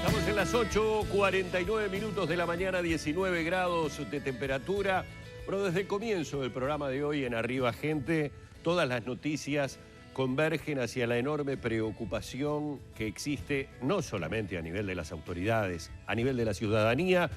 Estamos en las 8:49 minutos de la mañana, 19 grados de temperatura. Bueno, desde el comienzo del programa de hoy en Arriba Gente, todas las noticias convergen hacia la enorme preocupación que existe, no solamente a nivel de las autoridades, a nivel de la ciudadanía,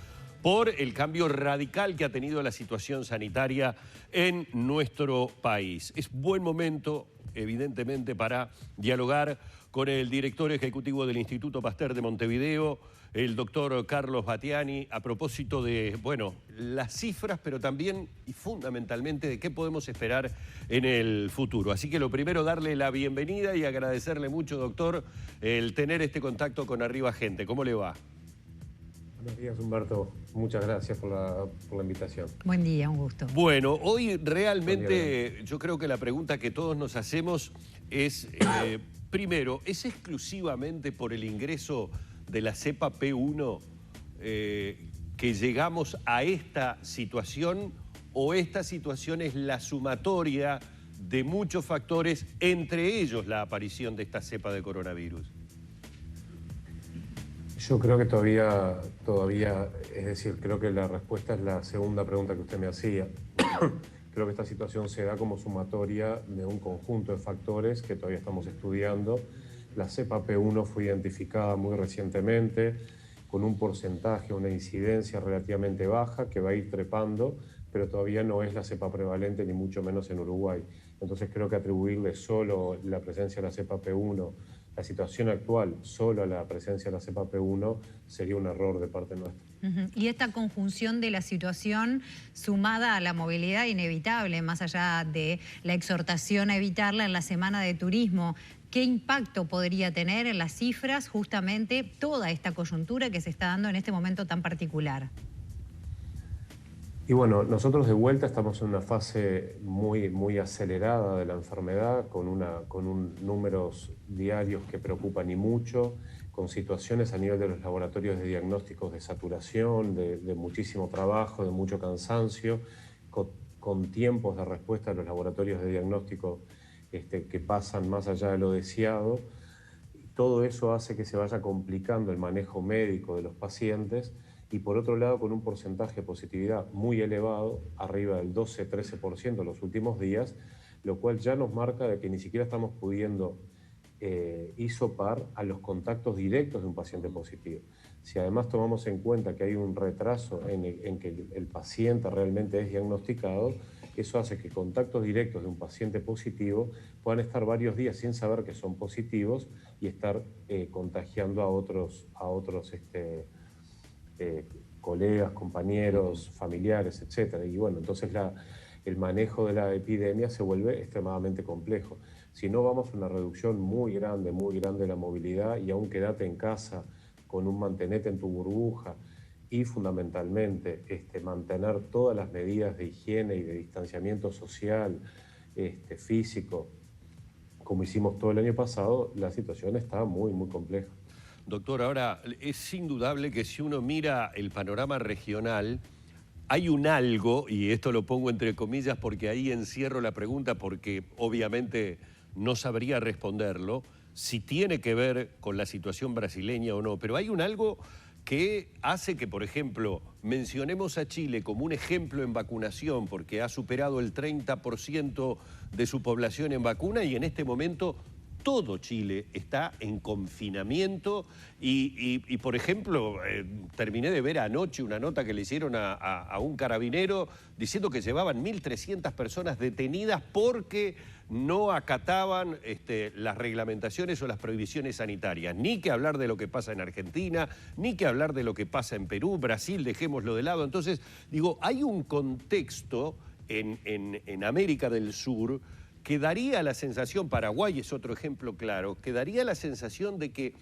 por el cambio radical que ha tenido la situación sanitaria en nuestro país. Es buen momento, evidentemente, para dialogar con el director ejecutivo del Instituto Pasteur de Montevideo, el doctor Carlos Battiani, a propósito de, bueno, las cifras, pero también y fundamentalmente de qué podemos esperar en el futuro. Así que lo primero, darle la bienvenida y agradecerle mucho, doctor, el tener este contacto con Arriba Gente. ¿Cómo le va? Buenos días, Humberto. Muchas gracias por la invitación. Buen día, un gusto. Bueno, hoy realmente yo creo que la pregunta que todos nos hacemos es, primero, ¿es exclusivamente por el ingreso de la cepa P1 que llegamos a esta situación, o esta situación es la sumatoria de muchos factores, entre ellos la aparición de esta cepa de coronavirus? Yo creo que todavía, es decir, creo que la respuesta es la segunda pregunta que usted me hacía. Creo que esta situación se da como sumatoria de un conjunto de factores que todavía estamos estudiando. La cepa P1 fue identificada muy recientemente, con un porcentaje, una incidencia relativamente baja que va a ir trepando, pero todavía no es la cepa prevalente, ni mucho menos en Uruguay. Entonces creo que atribuirle solo la presencia de la cepa P1, la situación actual, solo a la presencia de la cepa P1, sería un error de parte nuestra. Y esta conjunción de la situación sumada a la movilidad inevitable, más allá de la exhortación a evitarla en la semana de turismo, ¿qué impacto podría tener en las cifras justamente toda esta coyuntura que se está dando en este momento tan particular? Y bueno, nosotros de vuelta estamos en una fase muy acelerada de la enfermedad, con números diarios que preocupan y mucho, con situaciones a nivel de los laboratorios de diagnósticos de saturación, de muchísimo trabajo, de mucho cansancio, con tiempos de respuesta de los laboratorios de diagnóstico que pasan más allá de lo deseado. Todo eso hace que se vaya complicando el manejo médico de los pacientes, y por otro lado con un porcentaje de positividad muy elevado, arriba del 12-13% en los últimos días, lo cual ya nos marca de que ni siquiera estamos pudiendo hisopar a los contactos directos de un paciente positivo. Si además tomamos en cuenta que hay un retraso en que el paciente realmente es diagnosticado, eso hace que contactos directos de un paciente positivo puedan estar varios días sin saber que son positivos y estar contagiando a otros colegas, compañeros, familiares, etc. Y bueno, entonces el manejo de la epidemia se vuelve extremadamente complejo. Si no, vamos a una reducción muy grande de la movilidad, y aún quédate en casa con un mantenete en tu burbuja y fundamentalmente mantener todas las medidas de higiene y de distanciamiento social, físico, como hicimos todo el año pasado, la situación está muy compleja. Doctor, ahora, es indudable que si uno mira el panorama regional, hay un algo, y esto lo pongo entre comillas porque ahí encierro la pregunta, porque obviamente no sabría responderlo, si tiene que ver con la situación brasileña o no, pero hay un algo que hace que, por ejemplo, mencionemos a Chile como un ejemplo en vacunación, porque ha superado el 30% de su población en vacuna, y en este momento todo Chile está en confinamiento y por ejemplo, terminé de ver anoche una nota que le hicieron a un carabinero diciendo que llevaban 1.300 personas detenidas porque no acataban las reglamentaciones o las prohibiciones sanitarias. Ni que hablar de lo que pasa en Argentina, ni que hablar de lo que pasa en Perú, Brasil, dejémoslo de lado. Entonces, digo, hay un contexto en América del Sur que daría la sensación, Paraguay es otro ejemplo claro, que daría la sensación de que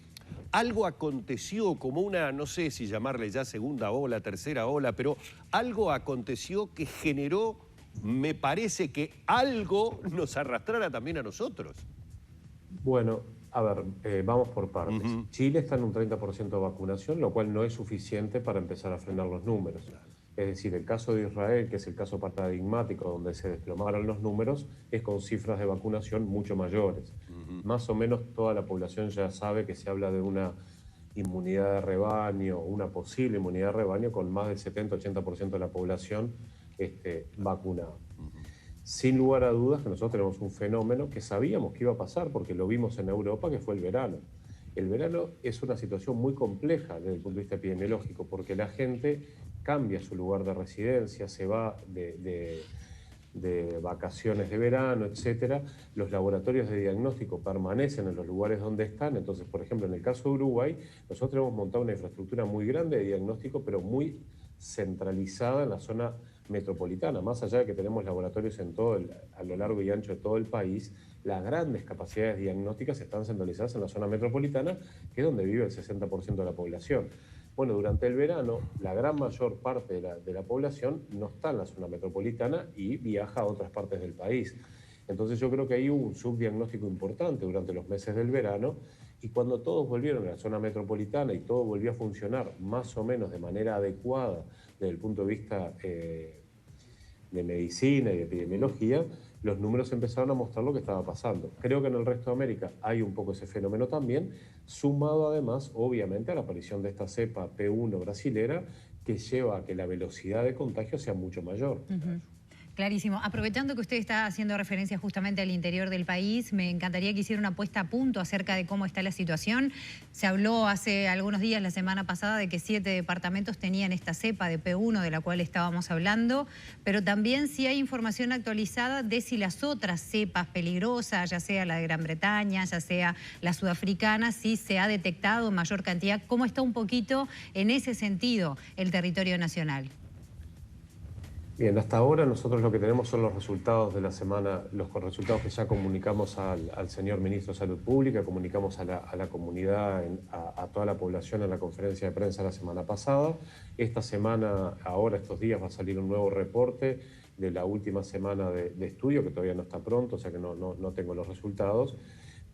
algo aconteció como una, no sé si llamarle ya segunda ola, tercera ola, pero algo aconteció que generó, me parece que algo nos arrastrara también a nosotros. Bueno, a ver, vamos por partes. Chile está en un 30% de vacunación, lo cual no es suficiente para empezar a frenar los números. Es decir, el caso de Israel, que es el caso paradigmático donde se desplomaron los números, es con cifras de vacunación mucho mayores. Más o menos toda la población ya sabe que se habla de una inmunidad de rebaño, una posible inmunidad de rebaño con más del 70-80% de la población vacunada. Sin lugar a dudas que nosotros tenemos un fenómeno que sabíamos que iba a pasar porque lo vimos en Europa, que fue el verano. El verano es una situación muy compleja desde el punto de vista epidemiológico porque la gente cambia su lugar de residencia, se va de vacaciones de verano, etcétera. Los laboratorios de diagnóstico permanecen en los lugares donde están. Entonces, por ejemplo, en el caso de Uruguay, nosotros hemos montado una infraestructura muy grande de diagnóstico, pero muy centralizada en la zona metropolitana. Más allá de que tenemos laboratorios a lo largo y ancho de todo el país, las grandes capacidades diagnósticas están centralizadas en la zona metropolitana, que es donde vive el 60% de la población. Bueno, durante el verano, la gran mayor parte de la población no está en la zona metropolitana y viaja a otras partes del país. Entonces yo creo que ahí hubo un subdiagnóstico importante durante los meses del verano, y cuando todos volvieron a la zona metropolitana y todo volvió a funcionar más o menos de manera adecuada desde el punto de vista de medicina y de epidemiología, los números empezaron a mostrar lo que estaba pasando. Creo que en el resto de América hay un poco ese fenómeno también, sumado además, obviamente, a la aparición de esta cepa P1 brasilera, que lleva a que la velocidad de contagio sea mucho mayor. Clarísimo. Aprovechando que usted está haciendo referencia justamente al interior del país, me encantaría que hiciera una puesta a punto acerca de cómo está la situación. Se habló hace algunos días, la semana pasada, de que 7 departamentos tenían esta cepa de P1 de la cual estábamos hablando, pero también si hay información actualizada de si las otras cepas peligrosas, ya sea la de Gran Bretaña, ya sea la sudafricana, si se ha detectado mayor cantidad. ¿Cómo está un poquito en ese sentido el territorio nacional? Bien, hasta ahora nosotros lo que tenemos son los resultados de la semana, los resultados que ya comunicamos al señor Ministro de Salud Pública, comunicamos a la comunidad, a toda la población en la conferencia de prensa la semana pasada. Esta semana, ahora estos días, va a salir un nuevo reporte de la última semana de estudio, que todavía no está pronto, o sea que no tengo los resultados.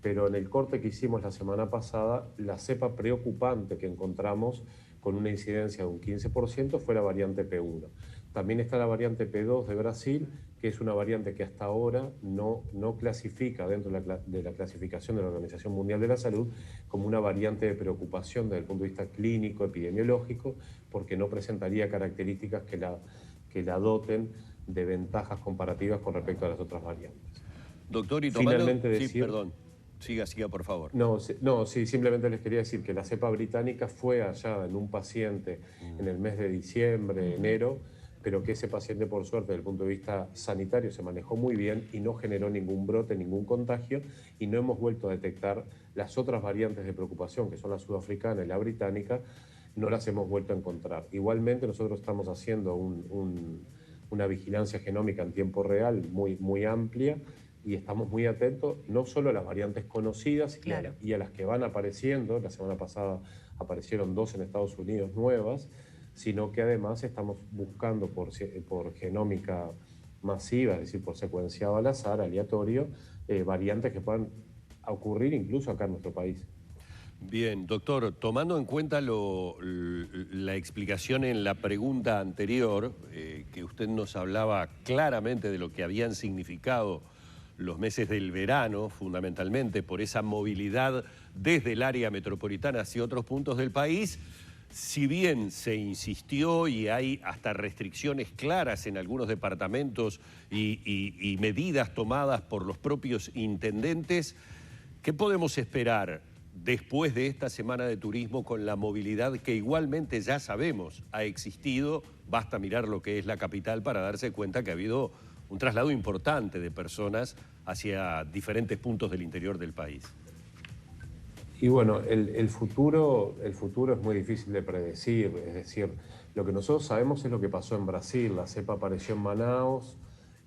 Pero en el corte que hicimos la semana pasada, la cepa preocupante que encontramos con una incidencia de un 15% fue la variante P1. También está la variante P2 de Brasil, que es una variante que hasta ahora no clasifica dentro de la clasificación de la Organización Mundial de la Salud como una variante de preocupación desde el punto de vista clínico, epidemiológico, porque no presentaría características que la doten de ventajas comparativas con respecto a las otras variantes. Doctor, y tomando... Finalmente decir... Sí, perdón. Siga, por favor. Sí, simplemente les quería decir que la cepa británica fue hallada en un paciente en el mes de diciembre, enero, pero que ese paciente, por suerte, desde el punto de vista sanitario, se manejó muy bien y no generó ningún brote, ningún contagio, y no hemos vuelto a detectar las otras variantes de preocupación, que son la sudafricana y la británica, no las hemos vuelto a encontrar. Igualmente, nosotros estamos haciendo una vigilancia genómica en tiempo real muy amplia, y estamos muy atentos no solo a las variantes conocidas, claro, y a las que van apareciendo. La semana pasada aparecieron 2 en Estados Unidos nuevas, sino que además estamos buscando por genómica masiva, es decir, por secuenciado al azar, aleatorio, variantes que puedan ocurrir incluso acá en nuestro país. Bien, doctor, tomando en cuenta la explicación en la pregunta anterior, que usted nos hablaba claramente de lo que habían significado los meses del verano, fundamentalmente por esa movilidad desde el área metropolitana hacia otros puntos del país, si bien se insistió y hay hasta restricciones claras en algunos departamentos y medidas tomadas por los propios intendentes, ¿qué podemos esperar después de esta semana de turismo con la movilidad que igualmente ya sabemos ha existido? Basta mirar lo que es la capital para darse cuenta que ha habido un traslado importante de personas hacia diferentes puntos del interior del país. Y bueno, el futuro es muy difícil de predecir. Es decir, lo que nosotros sabemos es lo que pasó en Brasil. La cepa apareció en Manaus,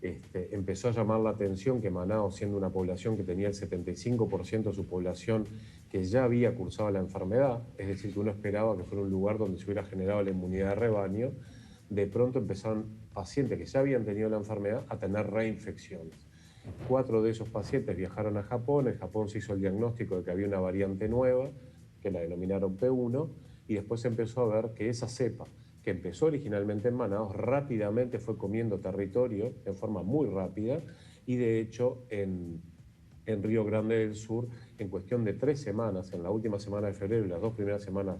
empezó a llamar la atención que Manaus, siendo una población que tenía el 75% de su población que ya había cursado la enfermedad, es decir, que uno esperaba que fuera un lugar donde se hubiera generado la inmunidad de rebaño, de pronto empezaron pacientes que ya habían tenido la enfermedad a tener reinfecciones. 4 de esos pacientes viajaron a Japón. En Japón se hizo el diagnóstico de que había una variante nueva, que la denominaron P1, y después se empezó a ver que esa cepa, que empezó originalmente en Manaus, rápidamente fue comiendo territorio de forma muy rápida, y de hecho en en Río Grande del Sur, en cuestión de 3 semanas, en la última semana de febrero y las 2 primeras semanas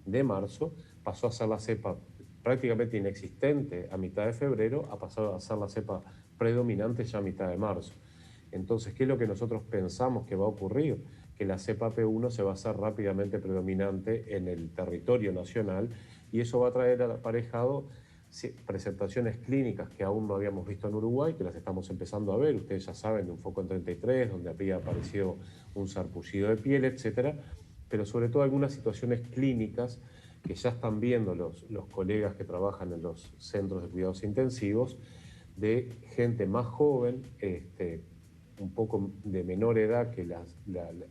de marzo, pasó a ser la cepa prácticamente inexistente a mitad de febrero, a pasar a ser la cepa predominante ya a mitad de marzo. Entonces, ¿qué es lo que nosotros pensamos que va a ocurrir? Que la cepa P1 se va a hacer rápidamente predominante en el territorio nacional y eso va a traer aparejado presentaciones clínicas que aún no habíamos visto en Uruguay, que las estamos empezando a ver. Ustedes ya saben de un foco en 33, donde había aparecido un sarpullido de piel, etcétera, pero sobre todo algunas situaciones clínicas que ya están viendo los colegas que trabajan en los centros de cuidados intensivos, de gente más joven, un poco de menor edad que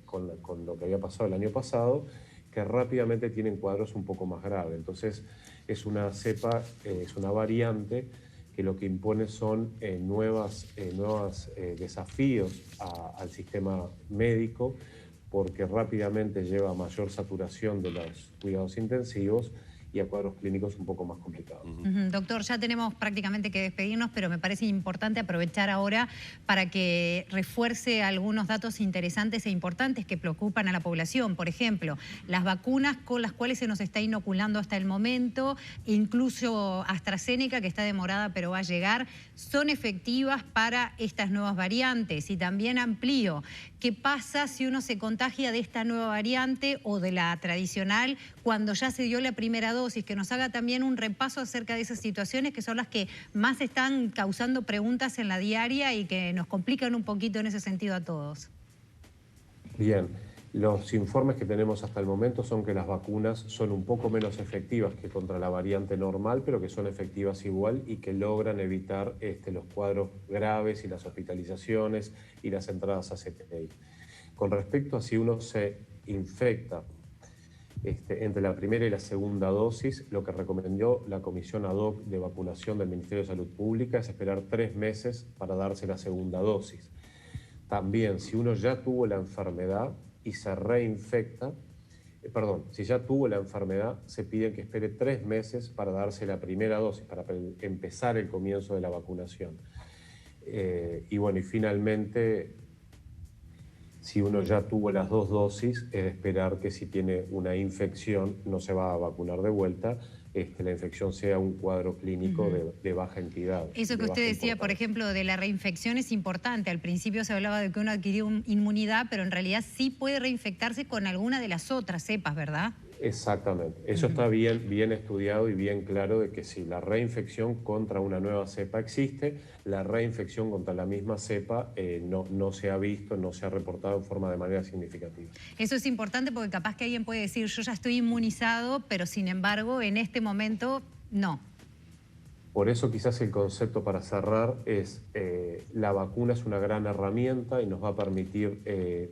con lo que había pasado el año pasado, que rápidamente tienen cuadros un poco más graves. Entonces es una cepa, es una variante que lo que impone son nuevos desafíos al sistema médico, porque rápidamente lleva a mayor saturación de los cuidados intensivos y a cuadros clínicos un poco más complicados. Doctor, ya tenemos prácticamente que despedirnos, pero me parece importante aprovechar ahora para que refuerce algunos datos interesantes e importantes que preocupan a la población. Por ejemplo, las vacunas con las cuales se nos está inoculando hasta el momento, incluso AstraZeneca, que está demorada pero va a llegar, son efectivas para estas nuevas variantes. Y también amplío, ¿qué pasa si uno se contagia de esta nueva variante o de la tradicional cuando ya se dio la primera dosis? Que nos haga también un repaso acerca de esas situaciones que son las que más están causando preguntas en la diaria y que nos complican un poquito en ese sentido a todos. Bien, los informes que tenemos hasta el momento son que las vacunas son un poco menos efectivas que contra la variante normal, pero que son efectivas igual y que logran evitar los cuadros graves y las hospitalizaciones y las entradas a CTI. Con respecto a si uno se infecta entre la primera y la segunda dosis, lo que recomendó la Comisión Ad Hoc de Vacunación del Ministerio de Salud Pública es esperar 3 meses para darse la segunda dosis. También, si uno ya tuvo la enfermedad y se reinfecta, si ya tuvo la enfermedad, se pide que espere 3 meses para darse la primera dosis, para empezar el comienzo de la vacunación. Y bueno, y finalmente, si uno ya tuvo las 2 dosis, es de esperar que si tiene una infección no se va a vacunar de vuelta, la infección sea un cuadro clínico de baja entidad. Eso que usted decía, por ejemplo, de la reinfección es importante. Al principio se hablaba de que uno adquirió inmunidad, pero en realidad sí puede reinfectarse con alguna de las otras cepas, ¿verdad? Exactamente. Eso está bien estudiado y bien claro de que si la reinfección contra una nueva cepa existe, la reinfección contra la misma cepa no se ha visto, no se ha reportado de manera significativa. Eso es importante porque capaz que alguien puede decir, yo ya estoy inmunizado, pero sin embargo en este momento no. Por eso quizás el concepto para cerrar es la vacuna es una gran herramienta y nos va a permitir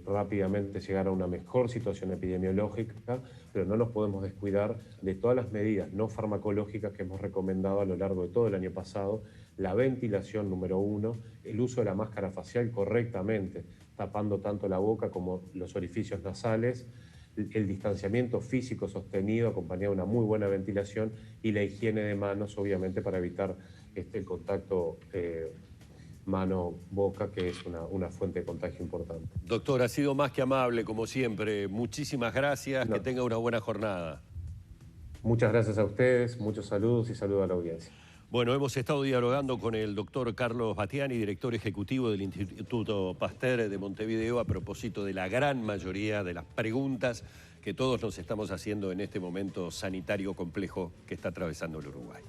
rápidamente llegar a una mejor situación epidemiológica, pero no nos podemos descuidar de todas las medidas no farmacológicas que hemos recomendado a lo largo de todo el año pasado, la ventilación número 1, el uso de la máscara facial correctamente, tapando tanto la boca como los orificios nasales, el distanciamiento físico sostenido acompañado de una muy buena ventilación y la higiene de manos, obviamente, para evitar el contacto mano-boca, que es una fuente de contagio importante. Doctor, ha sido más que amable, como siempre. Muchísimas gracias, que tenga una buena jornada. Muchas gracias a ustedes, muchos saludos y saludos a la audiencia. Bueno, hemos estado dialogando con el doctor Carlos Battiani, director ejecutivo del Instituto Pasteur de Montevideo, a propósito de la gran mayoría de las preguntas que todos nos estamos haciendo en este momento sanitario complejo que está atravesando el Uruguay.